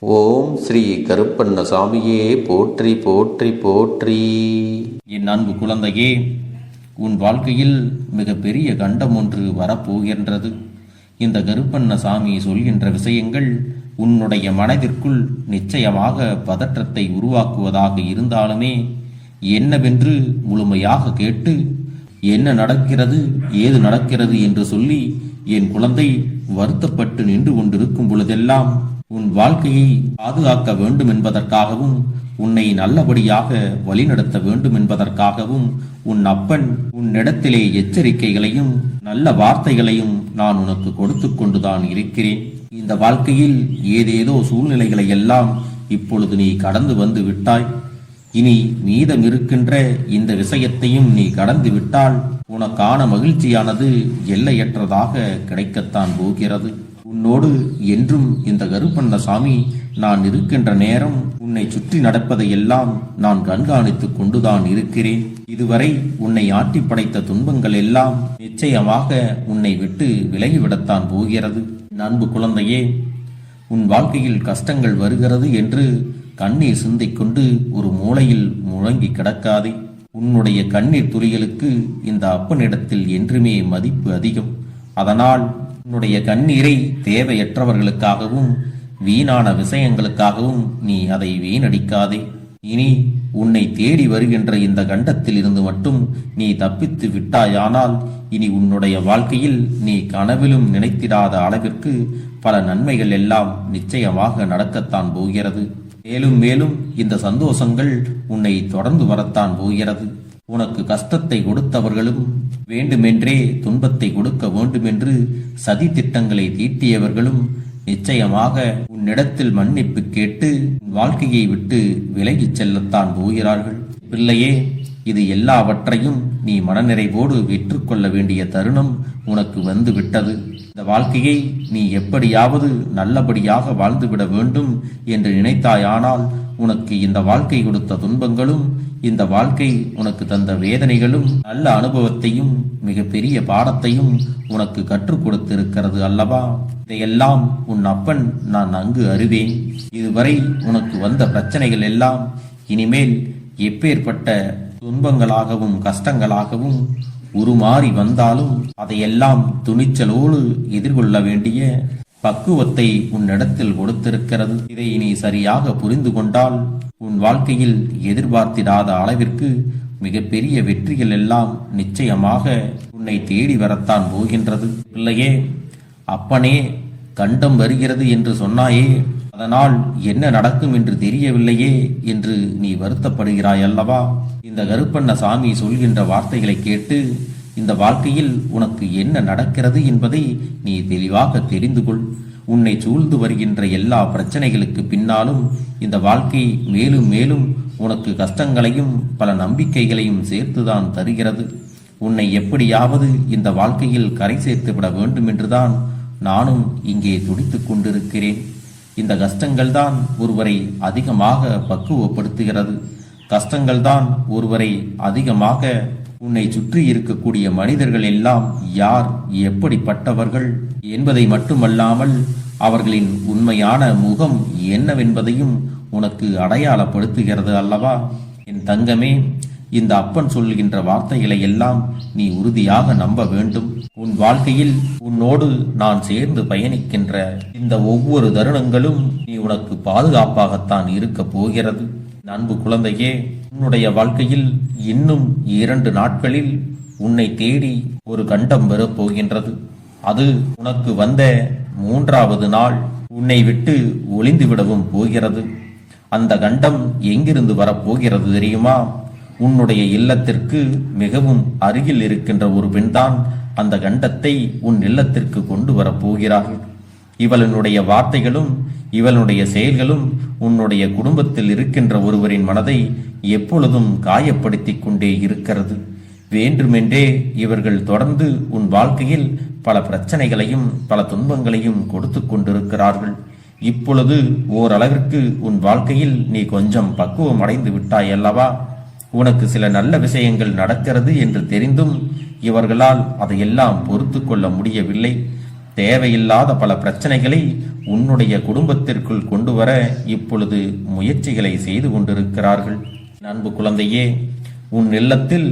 ஓம் ஸ்ரீ கருப்பண்ணசாமியே போற்றி போற்றி போற்றி. என் அன்பு குழந்தையே, உன் வாழ்க்கையில் மிகப்பெரிய கண்டம் ஒன்று வரப்போகின்றது. இந்த கருப்பண்ணசாமி சொல்கின்ற விஷயங்கள் உன்னுடைய மனதிற்குள் நிச்சயமாக பதற்றத்தை உருவாக்குவதாக இருந்தாலுமே என்னவென்று முழுமையாக கேட்டு என்ன நடக்கிறது ஏது நடக்கிறது என்று சொல்லி என் குழந்தை வருத்தப்பட்டு நின்று கொண்டிருக்கும் பொழுதெல்லாம் உன் வாழ்க்கையை பாதுகாக்க வேண்டும் என்பதற்காகவும் உன்னை நல்லபடியாக வழிநடத்த வேண்டும் என்பதற்காகவும் உன் அப்பன் உன்னிடத்திலே எச்சரிக்கைகளையும் நல்ல வார்த்தைகளையும் நான் உனக்கு கொடுத்து கொண்டுதான் இருக்கிறேன். இந்த வாழ்க்கையில் ஏதேதோ சூழ்நிலைகளை எல்லாம் இப்பொழுது நீ கடந்து வந்து விட்டாய். இனி மீதம் இருக்கின்ற இந்த விஷயத்தையும் நீ கடந்து விட்டால் உனக்கான மகிழ்ச்சியானது எல்லையற்றதாக கிடைக்கத்தான் போகிறது. உன்னோடு என்றும் இந்த கருப்பண்ணசாமி நான் இருக்கின்ற நேரம் உன்னை சுற்றி நடப்பதையெல்லாம் நான் கண்காணித்துக் கொண்டுதான் இருக்கிறேன். இதுவரை உன்னை ஆட்டி படைத்த துன்பங்கள் எல்லாம் நிச்சயமாக உன்னை விட்டு விலகிவிடத்தான் போகிறது. அன்பு குழந்தையே, உன் வாழ்க்கையில் கஷ்டங்கள் வருகிறது என்று கண்ணீர் சிந்திக்கொண்டு ஒரு மூலையில் முழங்கி கிடக்காதே. உன்னுடைய கண்ணீர் துளிகளுக்கு இந்த அப்பனிடத்தில் என்றுமே மதிப்பு அதிகம். அதனால் உன்னுடைய கண்ணீரை தேவையற்றவர்களுக்காகவும் வீணான விஷயங்களுக்காகவும் நீ அதை வீணடிக்காதே. இனி உன்னை தேடி வருகின்ற இந்த கண்டத்தில் இருந்து மட்டும் நீ தப்பித்து விட்டாயானால் இனி உன்னுடைய வாழ்க்கையில் நீ கனவிலும் நினைத்திடாத அளவிற்கு பல நன்மைகள் எல்லாம் நிச்சயமாக நடக்கத்தான் போகிறது. மேலும் மேலும் இந்த சந்தோஷங்கள் உன்னை தொடர்ந்து வரத்தான் போகிறது. உனக்கு கஷ்டத்தை கொடுத்தவர்களும் வேண்டுமென்றே துன்பத்தை கொடுக்க வேண்டுமென்று சதி திட்டங்களை தீட்டியவர்களும் நிச்சயமாக உன்னிடத்தில் மன்னிப்பு கேட்டு வாழ்க்கையை விட்டு விலகிச் செல்லத்தான் போகிறார்கள். பிள்ளையே, இது எல்லாவற்றையும் நீ மனநிறைவோடு வெற்றுக்கொள்ள வேண்டிய தருணம் உனக்கு வந்து விட்டது. இந்த வாழ்க்கையை நீ எப்படியாவது நல்லபடியாக வாழ்ந்துவிட வேண்டும் என்று நினைத்தாயானால் உனக்கு இந்த வாழ்க்கை கொடுத்த துன்பங்களும் இந்த வாழ்க்கை உனக்கு தந்த வேதனைகளும் நல்ல அனுபவத்தையும் மிகப்பெரிய பாடத்தையும் உனக்கு கற்றுக் கொடுத்திருக்கிறது அல்லவா? இதையெல்லாம் உன் அப்பன் நான் நன்கு அறிவேன். இதுவரை உனக்கு வந்த பிரச்சனைகள் எல்லாம் இனிமேல் எப்பேற்பட்ட துன்பங்களாகவும் கஷ்டங்களாகவும் உருமாறி வந்தாலும் அதையெல்லாம் துணிச்சலோடு எதிர்கொள்ள வேண்டிய பக்குவத்தை உன்னிடத்தில் கொடுத்திருக்கிறது. இதை நீ சரியாக புரிந்து கொண்டால் உன் வாழ்க்கையில் எதிர்பார்த்திடாத அளவிற்கு மிகப்பெரிய வெற்றிகள் எல்லாம் நிச்சயமாக உன்னை தேடி வரத்தான் போகின்றது. பிள்ளையே, அப்பனே கண்டம் வருகிறது என்று சொன்னாயே, அதனால் என்ன நடக்கும் என்று தெரியவில்லையே என்று நீ வருத்தப்படுகிறாய் அல்லவா? இந்த கருப்பண்ணசாமி சொல்கின்ற வார்த்தைகளை கேட்டு இந்த வாழ்க்கையில் உனக்கு என்ன நடக்கிறது என்பதை நீ தெளிவாக தெரிந்து கொள். உன்னை சூழ்ந்து வருகின்ற எல்லா பிரச்சனைகளுக்கு பின்னாலும் இந்த வாழ்க்கை மேலும் மேலும் உனக்கு கஷ்டங்களையும் பல நம்பிக்கைகளையும் சேர்த்துதான் தருகிறது. உன்னை எப்படியாவது இந்த வாழ்க்கையில் கரை சேர்த்து விட வேண்டும் என்றுதான் நானும் இங்கே துடித்துக் கொண்டிருக்கிறேன். இந்த கஷ்டங்கள் தான் ஒருவரை அதிகமாக பக்குவப்படுத்துகிறது. கஷ்டங்கள் தான் ஒருவரை அதிகமாக உன்னை சுற்றி இருக்கக்கூடிய மனிதர்கள் எல்லாம் யார் எப்படிப்பட்டவர்கள் என்பதை மட்டுமல்லாமல் அவர்களின் உண்மையான முகம் என்னவென்பதையும் உனக்கு அடையாளப்படுத்துகிறது அல்லவா? என் தங்கமே, இந்த அப்பன் சொல்கின்ற வார்த்தைகளை எல்லாம் நீ உறுதியாக நம்ப வேண்டும். உன் வாழ்க்கையில் உன்னோடு நான் சேர்ந்து பயணிக்கின்ற இந்த ஒவ்வொரு தருணங்களும் நீ உனக்கு பாதுகாப்பாகத்தான் இருக்க போகிறது. அன்பு குழந்தையே, உன்னுடைய வாழ்க்கையில் இன்னும் 2 நாட்களில் உன்னை தேடி ஒரு கண்டம் வரப்போகின்றது. அது உனக்கு வந்த 3வது நாள் உன்னை விட்டு ஒளிந்துவிடவும் போகிறது. அந்த கண்டம் எங்கிருந்து வரப்போகிறது தெரியுமா? உன்னுடைய இல்லத்திற்கு மிகவும் அருகில் இருக்கின்ற ஒரு பெண்தான் அந்த கண்டத்தை உன் இல்லத்திற்கு கொண்டு வரப்போகிறார்கள். இவளுடைய வார்த்தைகளும் இவளுடைய செயல்களும் உன்னுடைய குடும்பத்தில் இருக்கின்ற ஒருவரின் மனதை எப்பொழுதும் காயப்படுத்தி கொண்டே இருக்கிறது. வேண்டுமென்றே இவர்கள் தொடர்ந்து உன் வாழ்க்கையில் பல பிரச்சனைகளையும் பல துன்பங்களையும் கொடுத்து கொண்டிருக்கிறார்கள். இப்பொழுது ஓரளவிற்கு உன் வாழ்க்கையில் நீ கொஞ்சம் பக்குவம் அடைந்து விட்டாய் அல்லவா? உனக்கு சில நல்ல விஷயங்கள் நடக்கிறது என்று தெரிந்தும் இவர்களால் அதையெல்லாம் பொறுத்து கொள்ள முடியவில்லை. தேவையில்லாத பல பிரச்சனைகளை உன்னுடைய குடும்பத்திற்குள் கொண்டு வர இப்பொழுது முயற்சிகளை செய்து கொண்டிருக்கிறார்கள். அன்பு குழந்தையே, உன் இல்லத்தில்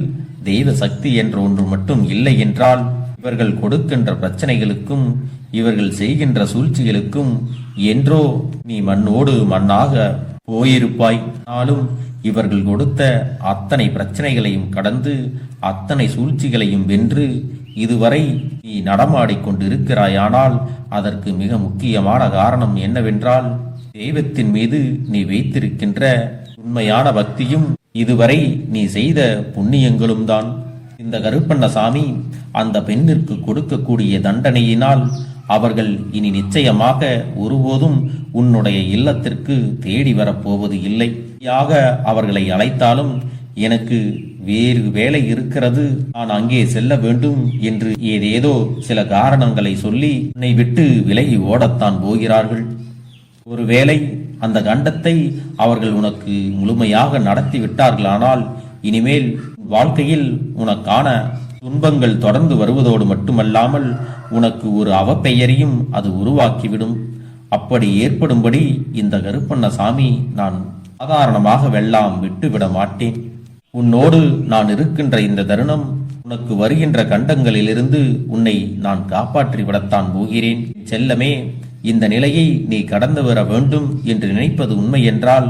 தெய்வ சக்தி என்ற ஒன்று மட்டும் இல்லை என்றால் இவர்கள் கொடுக்கின்ற பிரச்சனைகளுக்கும் இவர்கள் செய்கின்ற சூழ்ச்சிகளுக்கும் என்றோ நீ மண்ணோடு மண்ணாக போயிருப்பாய். ஆனாலும் இவர்கள் கொடுத்த அத்தனை பிரச்சனைகளையும் கடந்து அத்தனை சூழ்ச்சிகளையும் வென்று இதுவரை நீ நடமாடிக்கொண்டிருக்கிறாயானால் அதற்கு மிக முக்கியமான காரணம் என்னவென்றால் தெய்வத்தின் மீது நீ வைத்திருக்கின்ற உண்மையான பக்தியும் இதுவரை நீ செய்த புண்ணியங்களும் தான். இந்த கருப்பண்ணசாமி அந்த பெண்ணிற்கு கொடுக்கக்கூடிய தண்டனையினால் அவர்கள் இனி நிச்சயமாக ஒருபோதும் உன்னுடைய இல்லத்திற்கு தேடி வரப்போவது இல்லை. அவர்களை அழைத்தாலும் எனக்கு வேறு வேலை இருக்கிறது, நான் அங்கே செல்ல வேண்டும் என்று ஏதேதோ சில காரணங்களை சொல்லி உன்னை விட்டு விலகி ஓடத்தான் போகிறார்கள். ஒருவேளை அந்த கண்டத்தை அவர்கள் உனக்கு முழுமையாக நடத்தி விட்டார்களானால் இனிமேல் வாழ்க்கையில் உனக்கான துன்பங்கள் தொடர்ந்து வருவதோடு மட்டுமல்லாமல் உனக்கு ஒரு அவப்பெயரையும் அது உருவாக்கிவிடும். அப்படி ஏற்படும்படி இந்த கருப்பண்ணசாமி நான் சாதாரணமாக வெல்லாம் விட்டுவிட மாட்டேன். உன்னோடு நான் இருக்கின்ற இந்த தருணம் உனக்கு வருகின்ற கண்டங்களிலிருந்து உன்னை நான் காப்பாற்றி விடத்தான் போகிறேன். செல்லமே, இந்த நிலையை நீ கடந்து வர வேண்டும் என்று நினைப்பது உண்மை என்றால்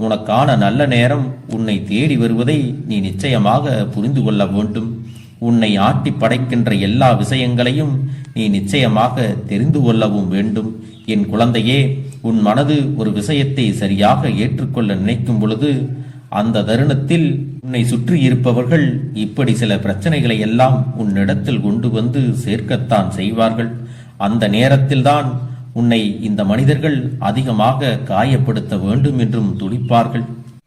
உனக்கான நல்ல நேரம் உன்னை தேடி வருவதை நீ நிச்சயமாக புரிந்து கொள்ள வேண்டும். உன்னை ஆட்டி படைக்கின்ற எல்லா விஷயங்களையும் நீ நிச்சயமாக தெரிந்து கொள்ளவும் வேண்டும். என் குழந்தையே, உன் மனது ஒரு விஷயத்தை சரியாக ஏற்றுக்கொள்ள நினைக்கும் பொழுது அந்த தருணத்தில் உன்னை சுற்றி இருப்பவர்கள் இப்படி சில பிரச்சனைகளை எல்லாம் உன்னிடத்தில் கொண்டு வந்து சேர்க்கத்தான் செய்வார்கள். அந்த நேரத்தில்தான் உன்னை இந்த மனிதர்கள் அதிகமாக காயப்படுத்த வேண்டும் என்றும் துடிப்பார்கள்.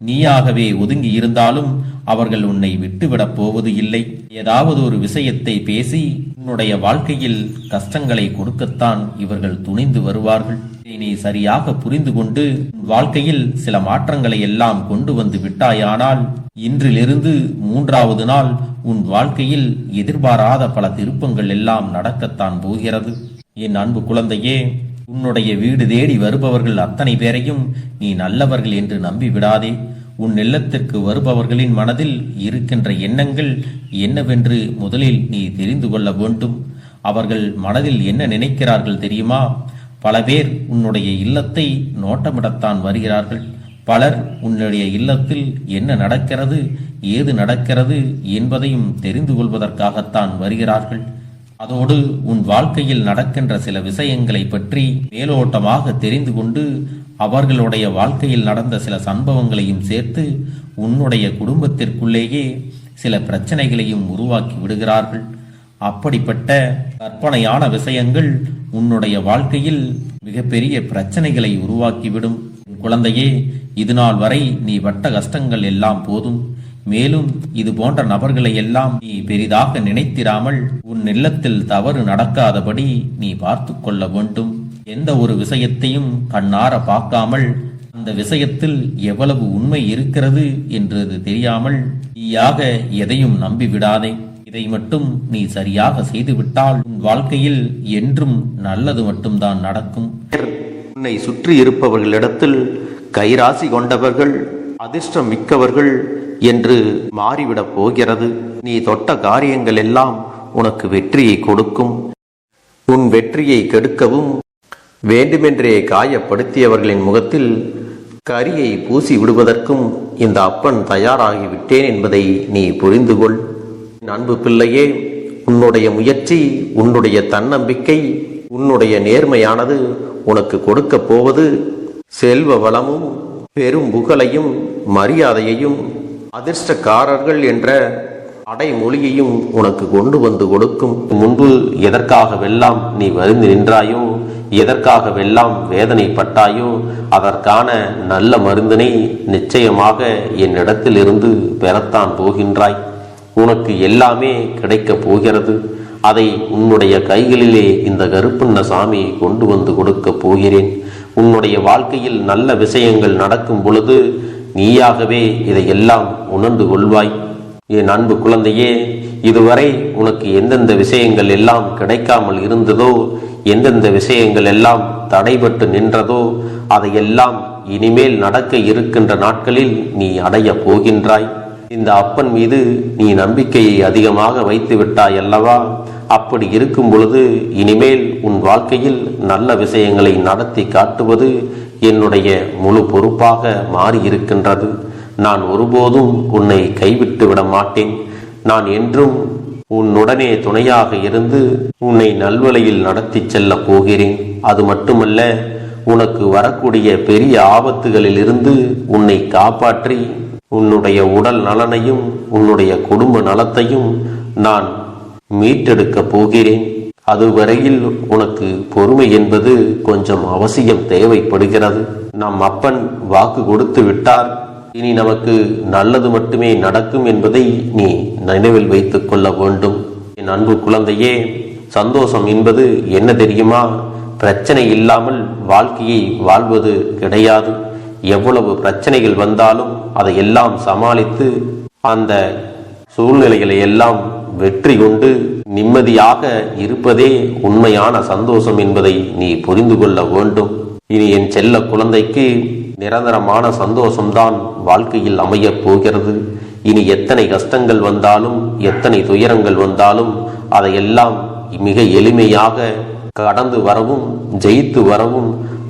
நீயாகவே ஒதுங்கி இருந்தாலும் அவர்கள் உன்னை விட்டுவிடப் போவது இல்லை. ஏதாவது ஒரு விஷயத்தை பேசி உன்னுடைய வாழ்க்கையில் கஷ்டங்களை கொடுக்கத்தான் இவர்கள் துணிந்து வருவார்கள். நீ சரியாக புரிந்து கொண்டு வாழ்க்கையில் சில மாற்றங்களை எல்லாம் கொண்டு வந்து விட்டாயானால் இன்றிலிருந்து 3வது நாள் உன் வாழ்க்கையில் எதிர்பாராத பல திருப்பங்கள் எல்லாம் நடக்கத்தான் போகிறது. என் அன்பு குழந்தையே, உன்னுடைய வீடு தேடி வருபவர்கள் அத்தனை பேரையும் நீ நல்லவர்கள் என்று நம்பி விடாதே. உன் இல்லத்திற்கு வருபவர்களின் மனதில் இருக்கின்ற எண்ணங்கள் என்னவென்று முதலில் நீ தெரிந்து கொள்ள வேண்டும். அவர்கள் மனதில் என்ன நினைக்கிறார்கள் தெரியுமா? பல பேர் உன்னுடைய இல்லத்தை நோட்டமிடத்தான் வருகிறார்கள். பலர் உன்னுடைய இல்லத்தில் என்ன நடக்கிறது, ஏது நடக்கிறது என்பதையும் தெரிந்து கொள்வதற்காகத்தான் வருகிறார்கள். அதோடு உன் வாழ்க்கையில் நடக்கின்ற சில விஷயங்களை பற்றி மேலோட்டமாக தெரிந்து கொண்டு அவர்களுடைய வாழ்க்கையில் நடந்த சில சம்பவங்களையும் சேர்த்து உன்னுடைய குடும்பத்திற்குள்ளேயே சில பிரச்சனைகளையும் உருவாக்கி விடுகிறார்கள். அப்படிப்பட்ட கற்பனையான விஷயங்கள் உன்னுடைய வாழ்க்கையில் மிகப்பெரிய பிரச்சனைகளை உருவாக்கிவிடும். குழந்தையே, இதுநாள் வரை நீ பட்ட கஷ்டங்கள் எல்லாம் போதும். மேலும் இது போன்ற நபர்களை எல்லாம் நீ பெரிதாக நினைத்திராமல் உன் இல்லத்தில் தவறு நடக்காதபடி நீ பார்த்து கொள்ள வேண்டும். எந்த ஒரு விஷயத்தையும் கண்ணார பார்க்காமல் அந்த விஷயத்தில் எவ்வளவு உண்மை இருக்கிறது என்று தெரியாமல் நீயாக எதையும் நம்பி விடாதே. இதை மட்டும் நீ சரியாக செய்துவிட்டால் உன் வாழ்க்கையில் என்றும் நல்லது மட்டும்தான் நடக்கும். உன்னை சுற்றி இருப்பவர்களிடத்தில் கைராசி கொண்டவர்கள், அதிர்ஷ்டம் மிக்கவர்கள் என்று மாறிவிடப் போகிறது. நீ தொட்ட காரியங்கள் எல்லாம் உனக்கு வெற்றியை கொடுக்கும். உன் வெற்றியை கெடுக்கவும் வேண்டுமென்றே காயப்படுத்தியவர்களின் முகத்தில் கரியை பூசி விடுவதற்கும் இந்த அப்பன் தயாராகிவிட்டேன் என்பதை நீ புரிந்து கொள். அன்பு பிள்ளையே, உன்னுடைய முயற்சி, உன்னுடைய தன்னம்பிக்கை, உன்னுடைய நேர்மையானது உனக்கு கொடுக்க போவது செல்வ வளமும் பெரும் புகழையும் மரியாதையையும் அதிர்ஷ்டக்காரர்கள் என்ற அடைமொழியையும் உனக்கு கொண்டு வந்து கொடுக்கும். முன்பு எதற்காகவெல்லாம் நீ வருந்தி நின்றாயோ, எதற்காகவெல்லாம் வேதனைப்பட்டாயோ அதற்கான நல்ல மருந்தினை நிச்சயமாக என்னிடத்தில் இருந்து பெறத்தான் போகின்றாய். உனக்கு எல்லாமே கிடைக்கப் போகிறது. அதை உன்னுடைய கைகளிலே இந்த கருப்பண்ணசாமி கொண்டு வந்து கொடுக்க போகிறேன். உன்னுடைய வாழ்க்கையில் நல்ல விஷயங்கள் நடக்கும் பொழுது நீயாகவே இதையெல்லாம் உணர்ந்து கொள்வாய். என் அன்பு குழந்தையே, இதுவரை உனக்கு எந்தெந்த விஷயங்கள் எல்லாம் கிடைக்காமல் இருந்ததோ எந்தெந்த விஷயங்கள் எல்லாம் தடைபட்டு நின்றதோ அதையெல்லாம் இனிமேல் நடக்க இருக்கின்ற நாட்களில் நீ அடைய போகின்றாய். இந்த அப்பன் மீது நீ நம்பிக்கையை அதிகமாக வைத்து விட்டாய் அல்லவா? அப்படி இருக்கும் பொழுது இனிமேல் உன் வாழ்க்கையில் நல்ல விஷயங்களை நடத்தி காட்டுவது என்னுடைய முழு பொறுப்பாக மாறியிருக்கின்றது. நான் ஒருபோதும் உன்னை கைவிட்டு விட மாட்டேன். நான் என்றும் உன்னுடனே துணையாக இருந்து உன்னை நல்வழியில் நடத்தி செல்ல போகிறேன். அது மட்டுமல்ல, உனக்கு வரக்கூடிய பெரிய ஆபத்துகளில் இருந்து உன்னை காப்பாற்றி உன்னுடைய உடல் நலனையும் உன்னுடைய குடும்ப நலத்தையும் நான் மீட்டெடுக்க போகிறேன். அதுவரையில் உனக்கு பொறுமை என்பது கொஞ்சம் அவசியம் தேவைப்படுகிறது. நம் அப்பன் வாக்கு கொடுத்து விட்டார். இனி நமக்கு நல்லது மட்டுமே நடக்கும் என்பதை நீ நினைவில் வைத்துக் கொள்ள வேண்டும். என் அன்பு குழந்தையே, சந்தோஷம் என்பது என்ன தெரியுமா? பிரச்சனை இல்லாமல் வாழ்க்கையை வாழ்வது கிடையாது. எவ்வளவு பிரச்சனைகள் வந்தாலும் அதையெல்லாம் சமாளித்து அந்த சூழ்நிலைகளை எல்லாம் வெற்றி கொண்டு நிம்மதியாக இருப்பதே உண்மையான சந்தோஷம் என்பதை நீ புரிந்து கொள்ள வேண்டும். இனி என் செல்ல குழந்தைக்கு நிரந்தரமான சந்தோஷம்தான் வாழ்க்கையில் அமையப் போகிறது. இனி எத்தனை கஷ்டங்கள் வந்தாலும் எத்தனை துயரங்கள் வந்தாலும் அதையெல்லாம் மிக எளிமையாக கடந்து வரவும் ஜெயித்து வரவும்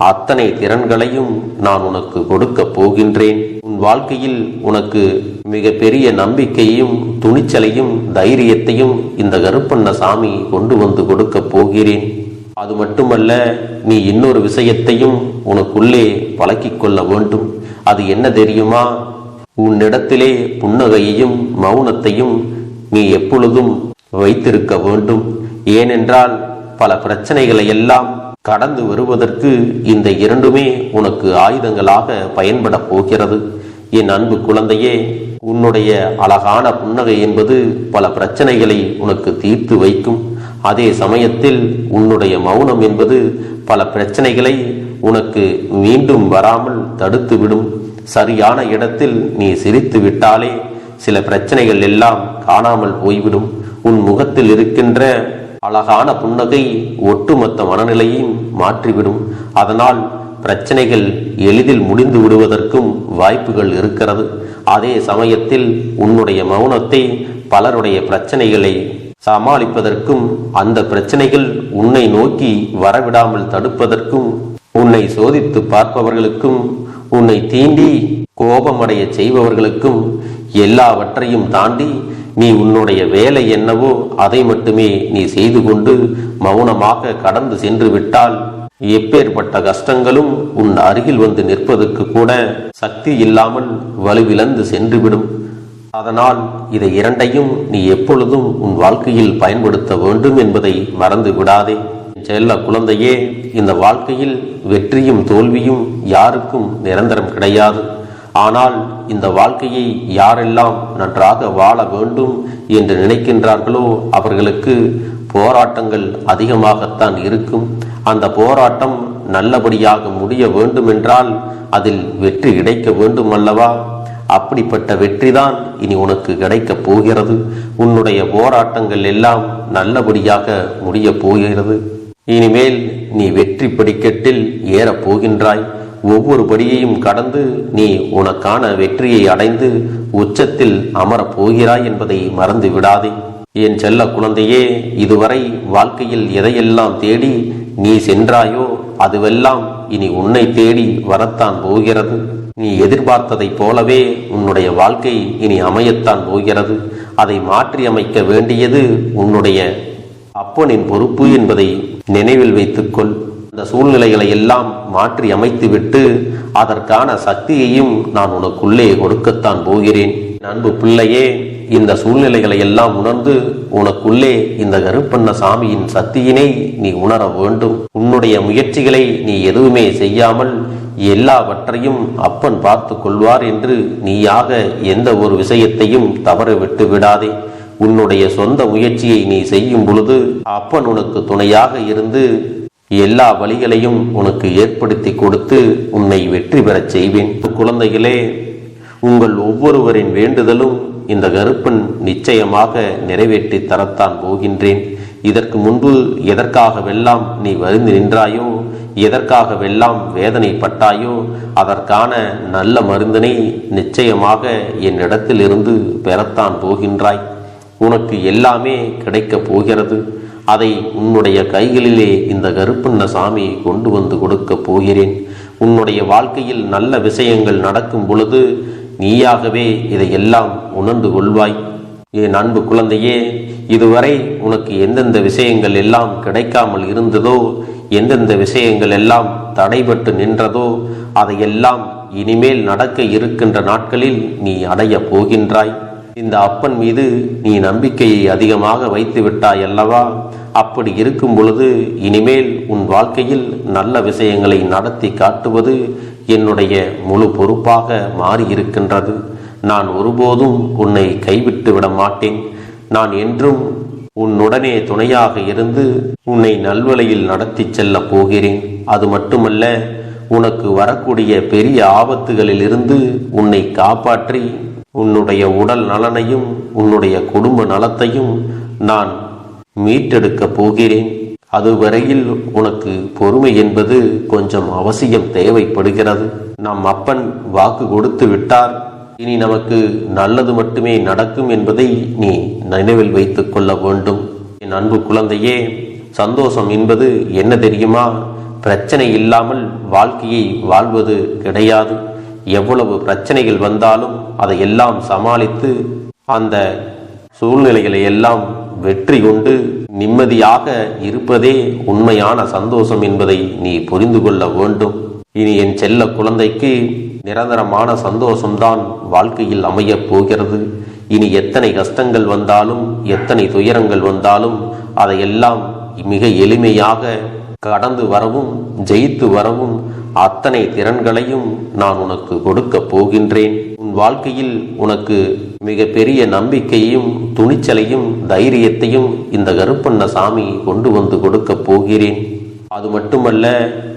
அத்தனை திறன்களையும் நான் உனக்கு கொடுக்க போகின்றேன். உன் வாழ்க்கையில் உனக்கு மிக பெரிய நம்பிக்கையும் துணிச்சலையும் தைரியத்தையும் இந்த கருப்பண்ண சாமி கொண்டு வந்து கொடுக்க போகிறேன். அது மட்டுமல்ல, நீ இன்னொரு விஷயத்தையும் உனக்குள்ளே பழக்கிக் கொள்ள வேண்டும். அது என்ன தெரியுமா? உன்னிடத்திலே புன்னகையையும் மௌனத்தையும் நீ எப்பொழுதும் வைத்திருக்க வேண்டும். ஏனென்றால் பல பிரச்சனைகளை எல்லாம் கடந்து வருவதற்கு இந்த இரண்டுமே உனக்கு ஆயுதங்களாக பயன்பட போகிறது. என் அன்பு குழந்தையே, உன்னுடைய அழகான புன்னகை என்பது பல பிரச்சனைகளை உனக்கு தீர்த்து வைக்கும். அதே சமயத்தில் உன்னுடைய மௌனம் என்பது பல பிரச்சனைகளை உனக்கு மீண்டும் வராமல் தடுத்துவிடும். சரியான இடத்தில் நீ சிரித்து விட்டாலே சில பிரச்சனைகள் எல்லாம் காணாமல் போய்விடும். உன் முகத்தில் இருக்கின்ற அழகான புன்னகை ஒட்டுமொத்த மனநிலையும் மாற்றிவிடும். அதனால் பிரச்சனைகள் எளிதில் முடிந்து விடுவதற்கும் வாய்ப்புகள் இருக்கிறது. அதே சமயத்தில் உன்னுடைய மௌனத்தை பலருடைய பிரச்சனைகளை சமாளிப்பதற்கும் அந்த பிரச்சனைகள் உன்னை நோக்கி வரவிடாமல் தடுப்பதற்கும் உன்னை சோதித்து பார்ப்பவர்களுக்கும் உன்னை தீண்டி கோபமடைய செய்பவர்களுக்கும் எல்லாவற்றையும் தாண்டி நீ உன்னுடைய வேலை என்னவோ அதை மட்டுமே நீ செய்து கொண்டு மௌனமாக கடந்து சென்று விட்டால் எப்பேற்பட்ட கஷ்டங்களும் உன் அருகில் வந்து நிற்பதற்கு கூட சக்தி இல்லாமல் வலுவிழந்து சென்றுவிடும். அதனால் இதை இரண்டையும் நீ எப்பொழுதும் உன் வாழ்க்கையில் பயன்படுத்த வேண்டும் என்பதை மறந்து விடாதே. செல்ல குழந்தையே, இந்த வாழ்க்கையில் வெற்றியும் தோல்வியும் யாருக்கும் நிரந்தரம் கிடையாது. ஆனால் இந்த வாழ்க்கையை யாரெல்லாம் நன்றாக வாழ வேண்டும் என்று நினைக்கின்றார்களோ அவர்களுக்கு போராட்டங்கள் அதிகமாகத்தான் இருக்கும். அந்த போராட்டம் நல்லபடியாக முடிய வேண்டுமென்றால் அதில் வெற்றி கிடைக்க வேண்டும் அல்லவா? அப்படிப்பட்ட வெற்றிதான் இனி உனக்கு கிடைக்கப் போகிறது. உன்னுடைய போராட்டங்கள் எல்லாம் நல்லபடியாக முடிய போகிறது. இனிமேல் நீ வெற்றி படிக்கட்டில் ஏறப் போகின்றாய். ஒவ்வொரு படியையும் கடந்து நீ உனக்கான வெற்றியை அடைந்து உச்சத்தில் அமரப் போகிறாய் என்பதை மறந்து விடாதே. என் செல்ல குழந்தையே, இதுவரை வாழ்க்கையில் எதையெல்லாம் தேடி நீ சென்றாயோ அதுவெல்லாம் இனி உன்னை தேடி வரத்தான் போகிறது. நீ எதிர்பார்த்ததைப் போலவே உன்னுடைய வாழ்க்கை இனி அமையத்தான் போகிறது. அதை மாற்றி அமைக்க வேண்டியது உன்னுடைய அப்பனின் பொறுப்பு என்பதை நினைவில் வைத்துக்கொள். அந்த சூழ்நிலைகளை எல்லாம் மாற்றி அமைத்துவிட்டு அதற்கான சக்தியையும் நான் உனக்குள்ளே கொடுக்கத்தான் போகிறேன். அன்பு பிள்ளையே, இந்த சூழ்நிலைகளை எல்லாம் உணர்ந்து உனக்குள்ளே இந்த கருப்பண்ண சாமியின் சக்தியினை நீ உணர வேண்டும். உன்னுடைய முயற்சிகளை நீ எதுவுமே செய்யாமல் எல்லாவற்றையும் அப்பன் பார்த்து கொள்வார் என்று நீயாக எந்த ஒரு விஷயத்தையும் தவற விட்டு விடாதே. உன்னுடைய சொந்த முயற்சியை நீ செய்யும் பொழுது அப்பன் உனக்கு துணையாக இருந்து எல்லா வழிகளையும் உனக்கு ஏற்படுத்தி கொடுத்து உன்னை வெற்றி பெறச் செய்வேன். குழந்தைகளே, உங்கள் ஒவ்வொருவரின் வேண்டுதலும் இந்த கருப்பன் நிச்சயமாக நிறைவேற்றி தரத்தான் போகின்றேன். இதற்கு முன்பு எதற்காகவெல்லாம் நீ வருந்தி நின்றாயோ, எதற்காகவெல்லாம் வேதனைப்பட்டாயோ, அதற்கான நல்ல மருந்தினை நிச்சயமாக என்னிடத்தில் இருந்து பெறத்தான் போகின்றாய். உனக்கு எல்லாமே கிடைக்கப் போகிறது. அதை உன்னுடைய கைகளிலே இந்த கருப்பண்ணசாமி கொண்டு வந்து கொடுக்கப் போகிறேன். உன்னுடைய வாழ்க்கையில் நல்ல விஷயங்கள் நடக்கும் பொழுது நீயாகவே இதையெல்லாம் உணர்ந்து கொள்வாய். என் அன்பு குழந்தையே, இதுவரை உனக்கு எந்தெந்த விஷயங்கள் எல்லாம் கிடைக்காமல் இருந்ததோ, எந்தெந்த விஷயங்கள் எல்லாம் தடைபட்டு நின்றதோ, அதையெல்லாம் இனிமேல் நடக்க இருக்கின்ற நாட்களில் நீ அடைய போகின்றாய். இந்த அப்பன் மீது நீ நம்பிக்கையை அதிகமாக வைத்து விட்டாய் அல்லவா? அப்படி இருக்கும் பொழுது இனிமேல் உன் வாழ்க்கையில் நல்ல விஷயங்களை நடத்தி காட்டுவது என்னுடைய முழு பொறுப்பாக மாறியிருக்கின்றது. நான் ஒருபோதும் உன்னை கைவிட்டு விட மாட்டேன். நான் என்றும் உன்னுடனே துணையாக இருந்து உன்னை நல்வழியில் நடத்தி செல்ல போகிறேன். அது மட்டுமல்ல, உனக்கு வரக்கூடிய பெரிய ஆபத்துகளில் இருந்து உன்னை காப்பாற்றி உன்னுடைய உடல் நலனையும் உன்னுடைய குடும்ப நலத்தையும் நான் மீட்டெடுக்கப் போகிறேன். அதுவரையில் உனக்கு பொறுமை என்பது கொஞ்சம் அவசியம் தேவைப்படுகிறது. நம் அப்பன் வாக்கு கொடுத்து விட்டார். இனி நமக்கு நல்லது மட்டுமே நடக்கும் என்பதை நீ நினைவில் வைத்துக் கொள்ள வேண்டும். என் அன்பு குழந்தையே, சந்தோஷம் என்பது என்ன தெரியுமா? பிரச்சனை இல்லாமல் வாழ்க்கையை வாழ்வது கிடையாது. எவ்வளவு பிரச்சனைகள் வந்தாலும் அதையெல்லாம் சமாளித்து அந்த சூழ்நிலைகளை எல்லாம் வெற்றி கொண்டு நிம்மதியாக இருப்பதே உண்மையான சந்தோஷம் என்பதை நீ புரிந்து கொள்ள வேண்டும். இனி என் செல்ல குழந்தைக்கு நிரந்தரமான சந்தோஷம்தான் வாழ்க்கையில் அமையப் போகிறது. இனி எத்தனை கஷ்டங்கள் வந்தாலும், எத்தனை துயரங்கள் வந்தாலும் அதையெல்லாம் மிக எளிமையாக கடந்து வரவும் ஜெயித்து வரவும் அத்தனை திறன்களையும் நான் உனக்கு கொடுக்க போகின்றேன். உன் வாழ்க்கையில் உனக்கு மிக பெரிய நம்பிக்கையையும் துணிச்சலையும் தைரியத்தையும் இந்த கருப்பண்ணசாமி கொண்டு வந்து கொடுக்க போகிறேன். அது மட்டுமல்ல,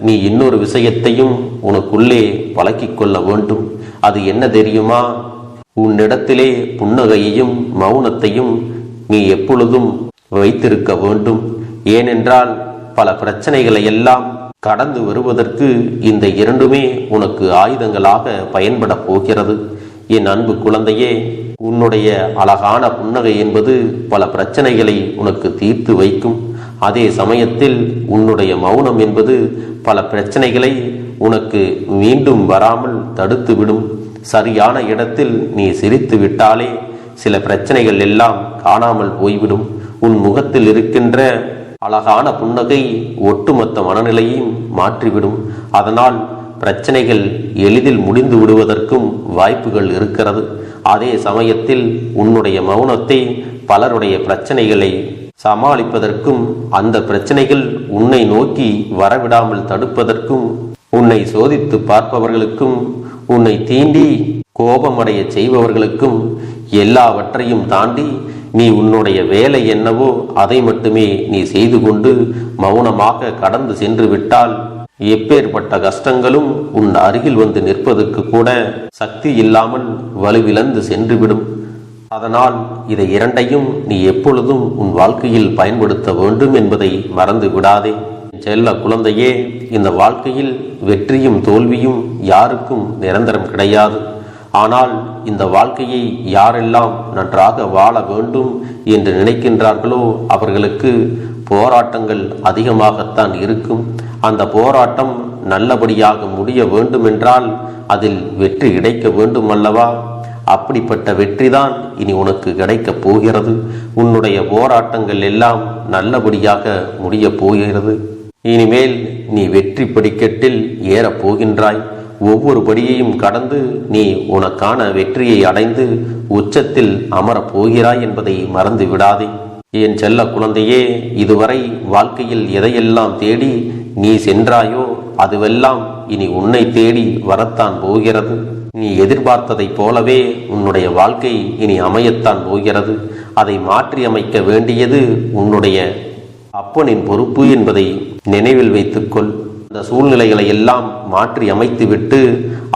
நீ இன்னொரு விஷயத்தையும் உனக்குள்ளே பழக்கிக் கொள்ள வேண்டும். அது என்ன தெரியுமா? உன்னிடத்திலே புன்னகையையும் மௌனத்தையும் நீ எப்பொழுதும் வைத்திருக்க வேண்டும். ஏனென்றால் பல பிரச்சனைகளை எல்லாம் கடந்து வருவதற்கு இந்த இரண்டுமே உனக்கு ஆயுதங்களாக பயன்பட போகிறது. என் அன்பு குழந்தையே, உன்னுடைய அழகான புன்னகை என்பது பல பிரச்சனைகளை உனக்கு தீர்த்து வைக்கும். அதே சமயத்தில் உன்னுடைய மௌனம் என்பது பல பிரச்சனைகளை உனக்கு மீண்டும் வராமல் தடுத்துவிடும். சரியான இடத்தில் நீ சிரித்து விட்டாலே சில பிரச்சனைகள் எல்லாம் காணாமல் போய்விடும். உன் முகத்தில் இருக்கின்ற அழகான புன்னகை ஒட்டுமொத்த மனநிலையையும் மாற்றிவிடும். அதனால் பிரச்சனைகள் எளிதில் முடிந்து விடுவதற்கும் வாய்ப்புகள் இருக்கிறது. அதே சமயத்தில் உன்னுடைய மௌனத்தை பலருடைய பிரச்சனைகளை சமாளிப்பதற்கும், அந்த பிரச்சனைகள் உன்னை நோக்கி வரவிடாமல் தடுப்பதற்கும், உன்னை சோதித்து பார்ப்பவர்களுக்கும், உன்னை தீண்டி கோபமடைய செய்பவர்களுக்கும் எல்லாவற்றையும் தாண்டி நீ உன்னுடைய வேலை என்னவோ அதை மட்டுமே நீ செய்து கொண்டு மௌனமாக கடந்து சென்று விட்டால் எப்பேற்பட்ட கஷ்டங்களும் உன் அருகில் வந்து நிற்பதற்கு கூட சக்தி இல்லாமல் வலுவிழந்து சென்றுவிடும். அதனால் இதை இரண்டையும் நீ எப்பொழுதும் உன் வாழ்க்கையில் பயன்படுத்த வேண்டும் என்பதை மறந்து விடாதே. செல்ல குழந்தையே, இந்த வாழ்க்கையில் வெற்றியும் தோல்வியும் யாருக்கும் நிரந்தரம் கிடையாது. ஆனால் இந்த வாழ்க்கையை யாரெல்லாம் நன்றாக வாழ வேண்டும் என்று நினைக்கின்றார்களோ அவர்களுக்கு போராட்டங்கள் அதிகமாகத்தான் இருக்கும். அந்த போராட்டம் நல்லபடியாக முடிய வேண்டுமென்றால் அதில் வெற்றி கிடைக்க வேண்டும் அல்லவா? அப்படிப்பட்ட வெற்றிதான் இனி உனக்கு கிடைக்கப் போகிறது. உன்னுடைய போராட்டங்கள் எல்லாம் நல்லபடியாக முடிய போகிறது. இனிமேல் நீ வெற்றி படிக்கட்டில் ஏறப் போகின்றாய். ஒவ்வொரு படியையும் கடந்து நீ உனக்கான வெற்றியை அடைந்து உச்சத்தில் அமரப் போகிறாய் என்பதை மறந்து விடாதே. என் செல்ல குழந்தையே, இதுவரை வாழ்க்கையில் எதையெல்லாம் தேடி நீ சென்றாயோ அதுவெல்லாம் இனி உன்னை தேடி வரத்தான் போகிறது. நீ எதிர்பார்த்ததைப் போலவே உன்னுடைய வாழ்க்கை இனி அமையத்தான் போகிறது. அதை மாற்றி அமைக்க வேண்டியது உன்னுடைய அப்பனின் பொறுப்பு என்பதை நினைவில் வைத்துக்கொள். இந்த சூழ்நிலைகளை எல்லாம் மாற்றி அமைத்துவிட்டு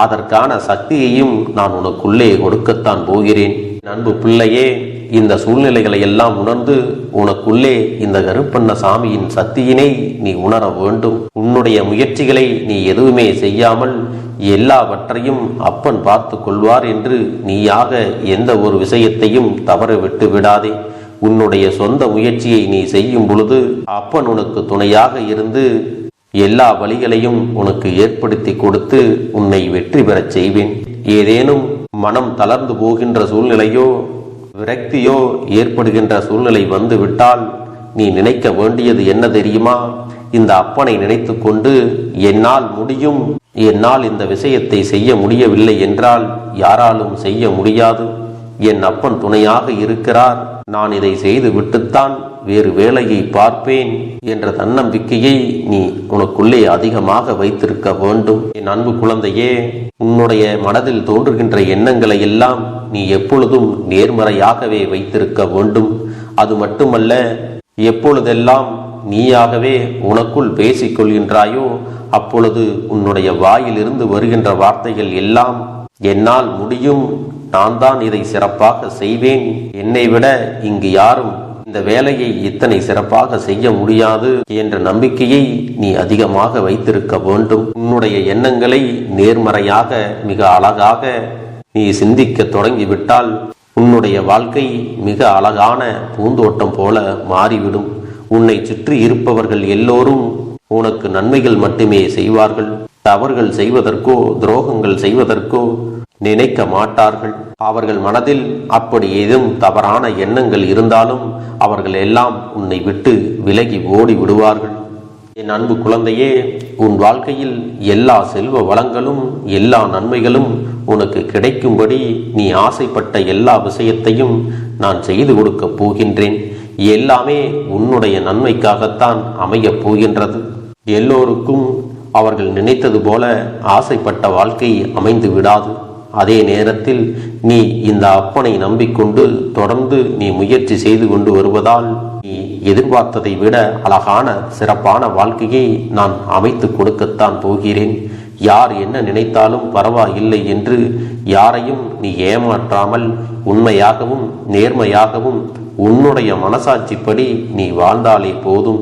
அதற்கான சக்தியையும் நான் உனக்குள்ளே கொடுக்கத்தான் போகிறேன். அன்பு பிள்ளையே, இந்த சூழ்நிலைகளை எல்லாம் உணர்ந்து உனக்குள்ளே இந்த கருப்பண்ண சாமியின் சக்தியினை நீ உணர வேண்டும். உன்னுடைய முயற்சிகளை நீ எதுவுமே செய்யாமல் எல்லாவற்றையும் அப்பன் பார்த்து கொள்வார் என்று நீயாக எந்த ஒரு விஷயத்தையும் தவற விட்டு விடாதே. உன்னுடைய சொந்த முயற்சியை நீ செய்யும் பொழுது அப்பன் உனக்கு துணையாக இருந்து எல்லா வழிகளையும் உனக்கு ஏற்படுத்தி கொடுத்து உன்னை வெற்றி பெறச் செய்வேன். ஏதேனும் மனம் தளர்ந்து போகின்ற சூழ்நிலையோ விரக்தியோ ஏற்படுகின்ற சூழ்நிலை வந்து விட்டால் நீ நினைக்க வேண்டியது என்ன தெரியுமா? இந்த அப்பனை நினைத்து கொண்டு என்னால் முடியும், என்னால் இந்த விஷயத்தை செய்ய முடியவில்லை என்றால் யாராலும் செய்ய முடியாது, என் அப்பன் துணையாக இருக்கிறார், நான் இதை செய்து விட்டுத்தான் வேறு வேலையை பார்ப்பேன் என்ற தன்னம்பிக்கையை நீ உனக்குள்ளே அதிகமாக வைத்திருக்க வேண்டும். என் அன்பு குழந்தையே, உன்னுடைய மனதில் தோன்றுகின்ற எண்ணங்களை எல்லாம் நீ எப்பொழுதும் நேர்மறையாகவே வைத்திருக்க வேண்டும். அது மட்டுமல்ல, எப்பொழுதெல்லாம் நீயாகவே உனக்குள் பேசிக் கொள்கின்றாயோ அப்பொழுது உன்னுடைய வாயிலிருந்து வருகின்ற வார்த்தைகள் எல்லாம் என்னால் முடியும், நான் தான் இதை சிறப்பாக செய்வேன், என்னை விட இங்கு யாரும் இந்த வேலையை இத்தனை சிறப்பாக செய்ய முடியாது என்ற நம்பிக்கையை நீ அதிகமாக வைத்திருக்க வேண்டும். உன்னுடைய எண்ணங்களை நேர்மறையாக மிக அழகாக நீ சிந்திக்க தொடங்கிவிட்டால் உன்னுடைய வாழ்க்கை மிக அழகான பூந்தோட்டம் போல மாறிவிடும். உன்னை சுற்றி இருப்பவர்கள் எல்லோரும் உனக்கு நன்மைகள் மட்டுமே செய்வார்கள். தவறுகள் செய்வதற்கோ துரோகங்கள் செய்வதற்கோ நினைக்க மாட்டார்கள். அவர்கள் மனதில் அப்படி ஏதும் தவறான எண்ணங்கள் இருந்தாலும் அவர்கள் எல்லாம் உன்னை விட்டு விலகி ஓடி விடுவார்கள். என் அன்பு குழந்தையே, உன் வாழ்க்கையில் எல்லா செல்வ வளங்களும் எல்லா நன்மைகளும் உனக்கு கிடைக்கும்படி நீ ஆசைப்பட்ட எல்லா விஷயத்தையும் நான் செய்து கொடுக்கப் போகின்றேன். எல்லாமே உன்னுடைய நன்மைக்காகத்தான் அமையப் போகின்றது. எல்லோருக்கும் அவர்கள் நினைத்தது போல ஆசைப்பட்ட வாழ்க்கை அமைந்து விடாது. அதே நேரத்தில் நீ இந்த அப்பனை நம்பிக்கொண்டு தொடர்ந்து நீ முயற்சி செய்து கொண்டு வருவதால் நீ எதிர்பார்த்ததை விட அழகான சிறப்பான வாழ்க்கையை நான் அமைத்து கொடுக்கத்தான் போகிறேன். யார் என்ன நினைத்தாலும் பரவாயில்லை என்று யாரையும் நீ ஏமாற்றாமல் உண்மையாகவும் நேர்மையாகவும் உன்னுடைய மனசாட்சிப்படி நீ வாழ்ந்தாலே போதும்.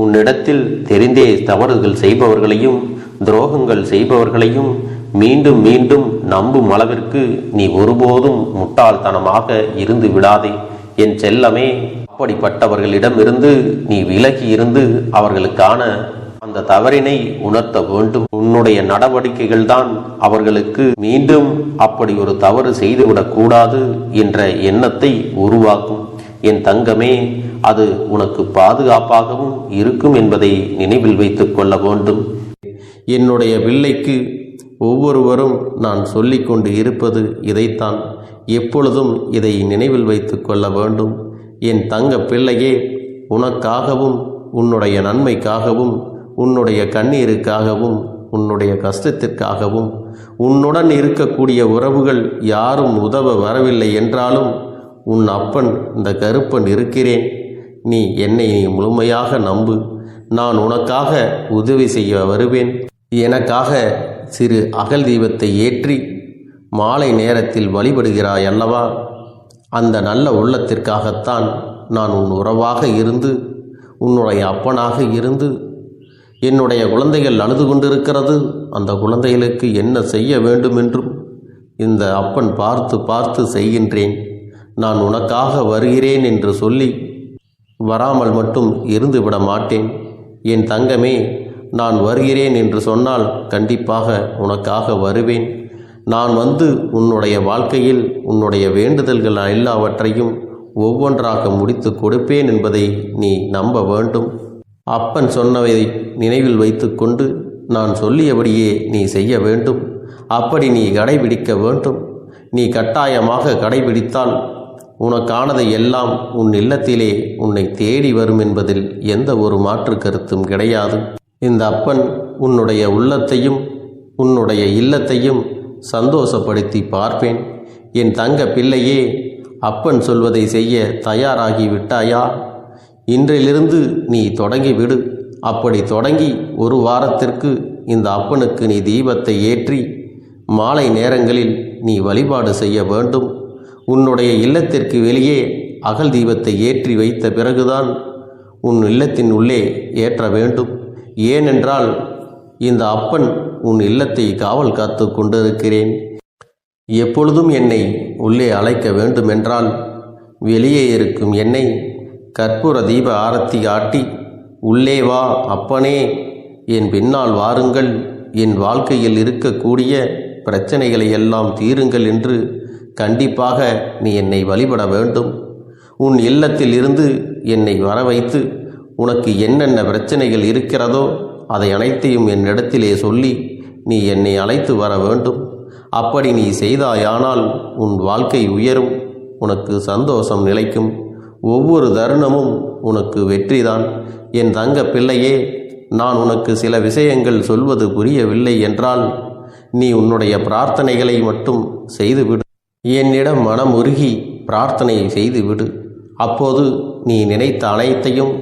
உன்னிடத்தில் தெரிந்தே தவறுகள் செய்பவர்களையும் துரோகங்கள் செய்பவர்களையும் மீண்டும் மீண்டும் நம்பும் அளவிற்கு நீ ஒருபோதும் முட்டாள்தனமாக இருந்து விடாதே. என் செல்லமே, அப்படிப்பட்டவர்களிடமிருந்து நீ விலகி இருந்து அவர்களுக்கான அந்த தவறினை உணர்த்த வேண்டும். உன்னுடைய நடவடிக்கைகள் தான் அவர்களுக்கு மீண்டும் அப்படி ஒரு தவறு செய்துவிடக் கூடாது என்ற எண்ணத்தை உருவாக்கும். என் தங்கமே, அது உனக்கு பாதுகாப்பாகவும் இருக்கும் என்பதை நினைவில் வைத்துக் கொள்ள வேண்டும். என்னுடைய பிள்ளைக்கு ஒவ்வொருவரும் நான் சொல்லிக்கொண்டு இருப்பது இதைத்தான். எப்பொழுதும் இதை நினைவில் வைத்து கொள்ள வேண்டும். என் தங்க பிள்ளையே, உனக்காகவும் உன்னுடைய நன்மைக்காகவும் உன்னுடைய கண்ணீருக்காகவும் உன்னுடைய கஷ்டத்திற்காகவும் உன்னுடன் இருக்கக்கூடிய உறவுகள் யாரும் உதவ வரவில்லை என்றாலும் உன் அப்பன் இந்த கருப்பன் இருக்கிறேன். நீ என்னை முழுமையாக நம்பு. நான் உனக்காக உதவி செய்ய வருவேன். எனக்காக சிறு அகல் தீபத்தை ஏற்றி மாலை நேரத்தில் வழிபடுகிறாய் அல்லவா? அந்த நல்ல உள்ளத்திற்காகத்தான் நான் உன் உறவாக இருந்து உன்னுடைய அப்பனாக இருந்து என்னுடைய குழந்தைகள் அழுது கொண்டிருக்கிறது, அந்த குழந்தைகளுக்கு என்ன செய்ய வேண்டும் என்றும் இந்த அப்பன் பார்த்து பார்த்து செய்கின்றேன். நான் உனக்காக வருகிறேன் என்று சொல்லி வராமல் மட்டும் இருந்து விட மாட்டேன். என் தங்கமே, நான் வருகிறேன் என்று சொன்னால் கண்டிப்பாக உனக்காக வருவேன். நான் வந்து உன்னுடைய வாழ்க்கையில் உன்னுடைய வேண்டுதல்கள் எல்லாவற்றையும் ஒவ்வொன்றாக முடித்து கொடுப்பேன் என்பதை நீ நம்ப வேண்டும். அப்பன் சொன்னவை நினைவில் வைத்துக்கொண்டு நான் சொல்லியபடியே நீ செய்ய வேண்டும். அப்படி நீ கடைபிடிக்க வேண்டும். நீ கட்டாயமாக கடைபிடித்தால் உனக்கானதை எல்லாம் உன் இல்லத்திலே உன்னை தேடி வரும் என்பதில் எந்த ஒரு மாற்று கருத்தும் கிடையாது. இந்த அப்பன் உன்னுடைய உள்ளத்தையும் உன்னுடைய இல்லத்தையும் சந்தோஷப்படுத்தி பார்ப்பேன். என் தங்க பிள்ளையே, அப்பன் சொல்வதை செய்ய தயாராகி விட்டாயா? இன்றிலிருந்து நீ தொடங்கிவிடு. அப்படி தொடங்கி ஒரு வாரத்திற்கு இந்த அப்பனுக்கு நீ தீபத்தை ஏற்றி மாலை நேரங்களில் நீ வழிபாடு செய்ய வேண்டும். உன்னுடைய இல்லத்திற்கு வெளியே அகல் தீபத்தை ஏற்றி வைத்த பிறகுதான் உன் இல்லத்தின் உள்ளே ஏற்ற வேண்டும். ஏனென்றால் இந்த அப்பன் உன் இல்லத்தை காவல் காத்து கொண்டிருக்கிறேன். எப்பொழுதும் என்னை உள்ளே அழைக்க வேண்டுமென்றால் வெளியே இருக்கும் என்னை கற்பூர தீப ஆரத்தி ஆட்டி உள்ளே வா அப்பனே, என் பின்னால் வாருங்கள், என் வாழ்க்கையில் இருக்கக்கூடிய பிரச்சனைகளை எல்லாம் தீருங்கள் என்று கண்டிப்பாக நீ என்னை வழிபட வேண்டும். உன் இல்லத்தில் இருந்து என்னை வர வைத்து உனக்கு என்னென்ன பிரச்சனைகள் இருக்கிறதோ அதை அனைத்தையும் என்னிடத்திலே சொல்லி நீ என்னை அழைத்து வர வேண்டும். அப்படி நீ செய்தாயானால் உன் வாழ்க்கை உயரும், உனக்கு சந்தோஷம் நிலைக்கும், ஒவ்வொரு தருணமும் உனக்கு வெற்றிதான். என் தங்க பிள்ளையே, நான் உனக்கு சில விஷயங்கள் சொல்வது புரியவில்லை என்றால் நீ உன்னுடைய பிரார்த்தனைகளை மட்டும் செய்துவிடு. என்னிடம் மனம் உருகி பிரார்த்தனை செய்துவிடு. அப்போது நீ நினைத்த அனைத்தையும்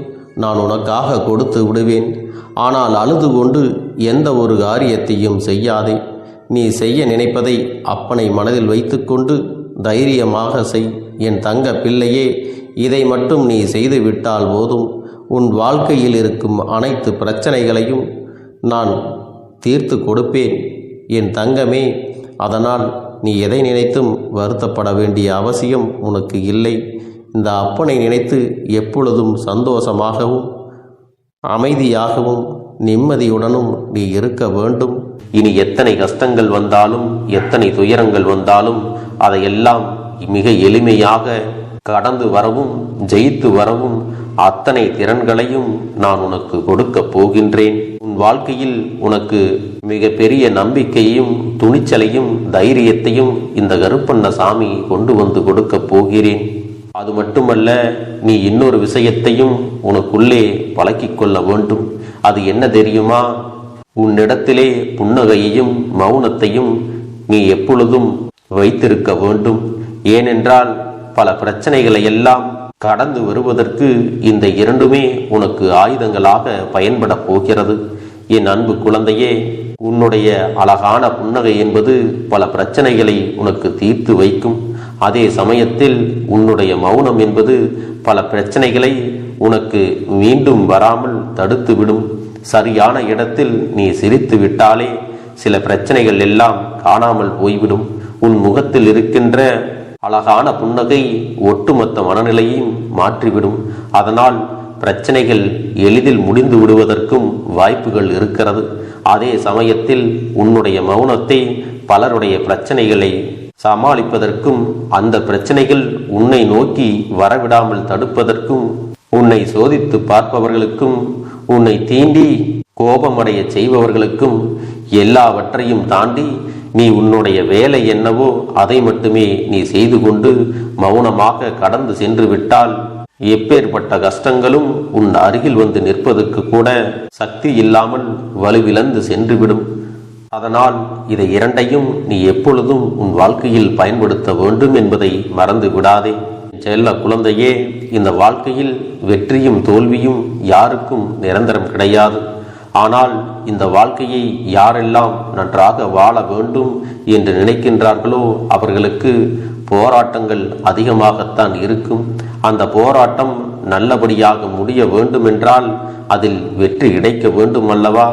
நான் உனக்காக கொடுத்து விடுவேன். ஆனால் அழுது கொண்டு எந்த ஒரு காரியத்தையும் செய்யாதே. நீ செய்ய நினைப்பதை அப்பனை மனதில் வைத்துக்கொண்டு தைரியமாக செய். என் தங்க பிள்ளையே, இதை மட்டும் நீ செய்துவிட்டால் போதும். உன் வாழ்க்கையில் இருக்கும் அனைத்து பிரச்சனைகளையும் நான் தீர்த்து கொடுப்பேன் என் தங்கமே. அதனால் நீ எதை நினைத்தும் வருத்தப்பட வேண்டிய அவசியம் உனக்கு இல்லை. இந்த அப்பனை நினைத்து எப்பொழுதும் சந்தோஷமாகவும் அமைதியாகவும் நிம்மதியுடனும் நீ இருக்க வேண்டும். இனி எத்தனை கஷ்டங்கள் வந்தாலும் எத்தனை துயரங்கள் வந்தாலும் அதையெல்லாம் மிக எளிமையாக கடந்து வரவும் ஜெயித்து வரவும் அத்தனை திறன்களையும் நான் உனக்கு கொடுக்க போகின்றேன். உன் வாழ்க்கையில் உனக்கு மிக பெரிய நம்பிக்கையையும் துணிச்சலையும் தைரியத்தையும் இந்த கருப்பண்ணசாமி கொண்டு வந்து கொடுக்க போகிறேன். அது மட்டுமல்ல, நீ இன்னொரு விஷயத்தையும் உனக்குள்ளே பழக்கிக் கொள்ள வேண்டும். அது என்ன தெரியுமா? உன்னிடத்திலே புன்னகையையும் மௌனத்தையும் நீ எப்பொழுதும் வைத்திருக்க வேண்டும். ஏனென்றால் பல பிரச்சனைகளை எல்லாம் கடந்து வருவதற்கு இந்த இரண்டுமே உனக்கு ஆயுதங்களாக பயன்பட போகிறது. என் அன்பு குழந்தையே, உன்னுடைய அழகான புன்னகை என்பது பல பிரச்சனைகளை உனக்கு தீர்த்து வைக்கும். அதே சமயத்தில் உன்னுடைய மௌனம் என்பது பல பிரச்சனைகளை உனக்கு மீண்டும் வராமல் தடுத்துவிடும். சரியான இடத்தில் நீ சிரித்து விட்டாலே சில பிரச்சனைகள் எல்லாம் காணாமல் போய்விடும். உன் முகத்தில் இருக்கின்ற அழகான புன்னகை ஒட்டுமொத்த மனநிலையையும் மாற்றிவிடும். அதனால் பிரச்சனைகள் எளிதில் முடிந்து விடுவதற்கும் வாய்ப்புகள் இருக்கிறது. அதே சமயத்தில் உன்னுடைய மௌனத்தை பலருடைய பிரச்சனைகளை சமாளிப்பதற்கும் அந்த பிரச்சனைகள் உன்னை நோக்கி வரவிடாமல் தடுப்பதற்கும் உன்னை சோதித்து பார்ப்பவர்களுக்கும் உன்னை தீண்டி கோபமடைய செய்பவர்களுக்கும் எல்லாவற்றையும் தாண்டி நீ உன்னுடைய வேலை என்னவோ அதை மட்டுமே நீ செய்து கொண்டு மௌனமாக கடந்து சென்று விட்டால் எப்பேற்பட்ட கஷ்டங்களும் உன் அருகில் வந்து நிற்பதற்கு கூட சக்தி இல்லாமல் வலுவிழந்து சென்றுவிடும். அதனால் இதை இரண்டையும் நீ எப்பொழுதும் உன் வாழ்க்கையில் பயன்படுத்த வேண்டும் என்பதை மறந்து விடாதே. செல்ல குழந்தையே, இந்த வாழ்க்கையில் வெற்றியும் தோல்வியும் யாருக்கும் நிரந்தரம் கிடையாது. ஆனால் இந்த வாழ்க்கையை யாரெல்லாம் நன்றாக வாழ வேண்டும் என்று நினைக்கின்றார்களோ அவர்களுக்கு போராட்டங்கள் அதிகமாகத்தான் இருக்கும். அந்த போராட்டம் நல்லபடியாக முடிய வேண்டுமென்றால் அதில் வெற்றி கிடைக்க வேண்டும் அல்லவா?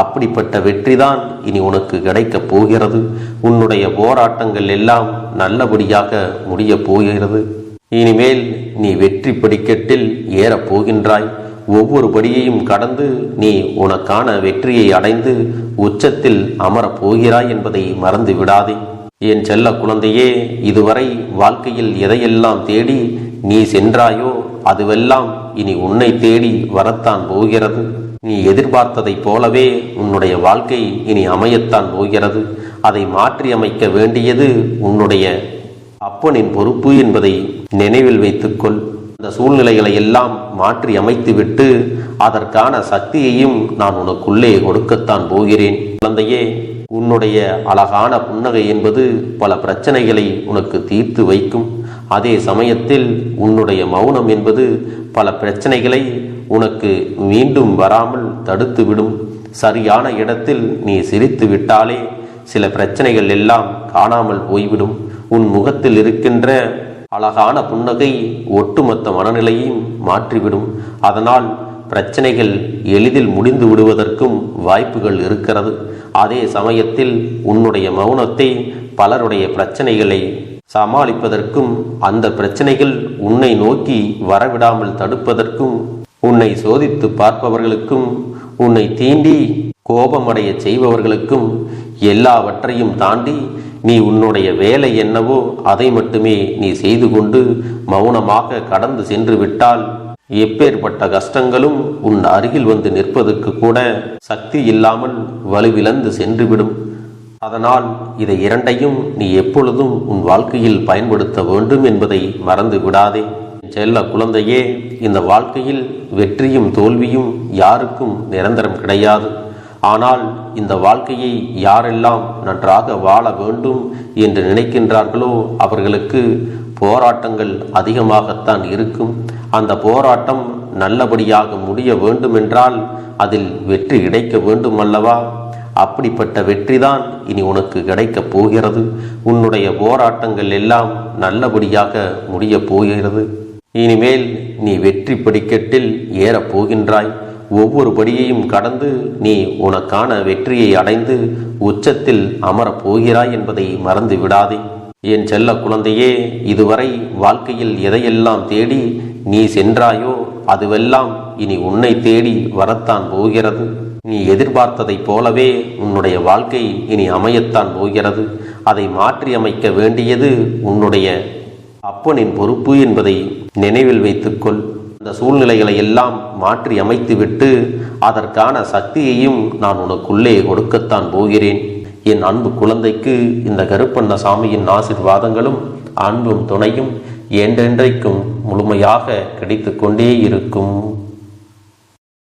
அப்படிப்பட்ட வெற்றிதான் இனி உனக்கு கிடைக்கப் போகிறது. உன்னுடைய போராட்டங்கள் எல்லாம் நல்லபடியாக முடிய போகிறது. இனிமேல் நீ வெற்றி படிக்கட்டில் ஏறப் போகின்றாய். ஒவ்வொரு படியையும் கடந்து நீ உனக்கான வெற்றியை அடைந்து உச்சத்தில் அமரப் போகிறாய் என்பதை மறந்து விடாதே. என் செல்ல குழந்தையே, இதுவரை வாழ்க்கையில் எதையெல்லாம் தேடி நீ சென்றாயோ அதுவெல்லாம் இனி உன்னை தேடி வரத்தான் போகிறது. நீ எதிர்பார்த்ததைப் போலவே உன்னுடைய வாழ்க்கை இனி அமையத்தான் போகிறது. அதை மாற்றி அமைக்க வேண்டியது உன்னுடைய அப்பனின் பொறுப்பு என்பதை நினைவில் வைத்துக்கொள். அந்த சூழ்நிலைகளை எல்லாம் மாற்றி அமைத்துவிட்டு அதற்கான சக்தியையும் நான் உனக்குள்ளே கொடுக்கத்தான் போகிறேன். குழந்தையே, உன்னுடைய அழகான புன்னகை என்பது பல பிரச்சனைகளை உனக்கு தீர்த்து வைக்கும். அதே சமயத்தில் உன்னுடைய மௌனம் என்பது பல பிரச்சனைகளை உனக்கு மீண்டும் வராமல் தடுத்துவிடும். சரியான இடத்தில் நீ சிரித்து விட்டாலே சில பிரச்சனைகள் எல்லாம் காணாமல் போய்விடும். உன் முகத்தில் இருக்கின்ற அழகான புன்னகை ஒட்டுமொத்த மனநிலையையும் மாற்றிவிடும். அதனால் பிரச்சனைகள் எளிதில் முடிந்து விடுவதற்கும் வாய்ப்புகள் இருக்கிறது. அதே சமயத்தில் உன்னுடைய மௌனத்தை பலருடைய பிரச்சனைகளை சமாளிப்பதற்கும், அந்த பிரச்சனைகள் உன்னை நோக்கி வரவிடாமல் தடுப்பதற்கும், உன்னை சோதித்து பார்ப்பவர்களுக்கும், உன்னை தீண்டி கோபமடைய செய்பவர்களுக்கும் எல்லாவற்றையும் தாண்டி நீ உன்னுடைய வேலை என்னவோ அதை மட்டுமே நீ செய்து கொண்டு மௌனமாக கடந்து சென்று விட்டால் எப்பேற்பட்ட கஷ்டங்களும் உன் அருகில் வந்து நிற்பதற்கு கூட சக்தி இல்லாமல் வலுவிழந்து சென்றுவிடும். அதனால் இதை இரண்டையும் நீ எப்பொழுதும் உன் வாழ்க்கையில் பயன்படுத்த வேண்டும் என்பதை மறந்து விடாதே. செல்ல குழந்தையே, இந்த வாழ்க்கையில் வெற்றியும் தோல்வியும் யாருக்கும் நிரந்தரம் கிடையாது. ஆனால் இந்த வாழ்க்கையை யாரெல்லாம் நன்றாக வாழ வேண்டும் என்று நினைக்கின்றார்களோ அவர்களுக்கு போராட்டங்கள் அதிகமாகத்தான் இருக்கும். அந்த போராட்டம் நல்லபடியாக முடிய வேண்டுமென்றால் அதில் வெற்றி கிடைக்க வேண்டும் அல்லவா? அப்படிப்பட்ட வெற்றிதான் இனி உனக்கு கிடைக்கப் போகிறது. உன்னுடைய போராட்டங்கள் எல்லாம் நல்லபடியாக முடியப் போகிறது. இனிமேல் நீ வெற்றி படிக்கட்டில் ஏறப் போகின்றாய். ஒவ்வொரு படியையும் கடந்து நீ உனக்கான வெற்றியை அடைந்து உச்சத்தில் அமரப் போகிறாய் என்பதை மறந்து விடாதே. என் செல்ல குழந்தையே, இதுவரை வாழ்க்கையில் எதையெல்லாம் தேடி நீ சென்றாயோ அதுவெல்லாம் இனி உன்னை தேடி வரத்தான் போகிறது. நீ எதிர்பார்த்ததைப் போலவே உன்னுடைய வாழ்க்கை இனி அமையத்தான் போகிறது. அதை மாற்றி அமைக்க வேண்டியது உன்னுடைய அப்பனின் பொறுப்பு என்பதை நினைவில் வைத்துக்கொள். அந்த சூழ்நிலைகளை எல்லாம் மாற்றி அமைத்துவிட்டு அதற்கான சக்தியையும் நான் உனக்குள்ளே கொடுக்கத்தான் போகிறேன். என் அன்பு குழந்தைக்கு இந்த கருப்பண்ணசாமியின் ஆசீர்வாதங்களும் அன்பும் துணையும் என்றென்றைக்கும் முழுமையாக கிடைத்து கொண்டே இருக்கும்.